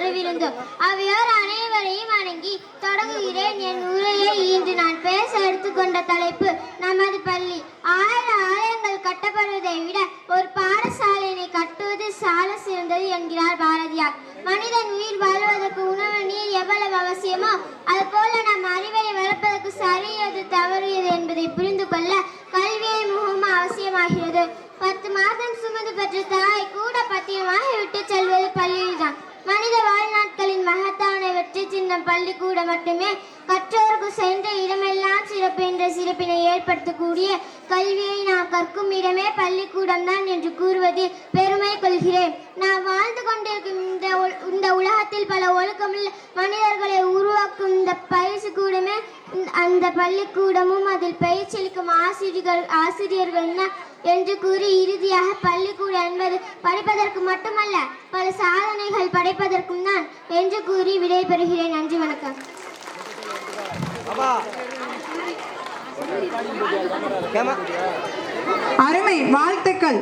ஒரு விருந்து. அவையோர் அனைவரையும் வணங்கி தொடங்குகிறேன் என் உரையை. இன்று நான் பேச எடுத்துக்கொண்ட தலைப்பு நமது பள்ளி. 1000 ஆலயங்கள் கட்டப்படுவதை விட ஒரு பாடசாலையினை கட்டுவது சால சிறந்தது என்கிறார் பாரதியார். மனிதன் உயிர் வாழ்வதற்கு உணவு நீர் எவ்வளவு அவசியமோ அதுபோல நம் அறிவை வளர்ப்பதற்கு சரியது தவறியது என்பதை புரிந்து கொள்ள கல்வியை மிகவும் அவசியமாகிறது. 10 மாதம் சுமந்து பெற்ற தாய் கூட பத்தியமாக விட்டு செல்வது பள்ளியில்தான். மனித வாழ்நாட்களின் மகத்தான வெற்றி சின்னம் பள்ளிக்கூட மட்டுமே. கற்றோருக்கு சென்ற இடமெல்லாம் சிறப்பு என்ற சிறப்பினை ஏற்படுத்தக்கூடிய கல்வியை நாம் கற்கும் இடமே பள்ளிக்கூடம் தான் என்று கூறுவதில் பெருமை கொள்கிறேன். நாம் வாழ்ந்து கொண்டிருக்கும் இந்த உலகத்தில் பல ஒழுக்கமுள்ள மனிதர்களை உருவாக்கும் இந்த பயிற்சி கூடமே அந்த பள்ளிக்கூடமும் அதில் பயிற்சியளிக்கும் ஆசிரியர்கள் என்று கூறி இறுதியாக பள்ளிக்கூடம் என்பது படிப்பதற்கு மட்டுமல்ல பல சாதனைகள் படைப்பதற்கும் தான் என்று கூறி விடைபெறுகிறேன். நன்றி, வணக்கம். அருமை, வாழ்த்துக்கள்.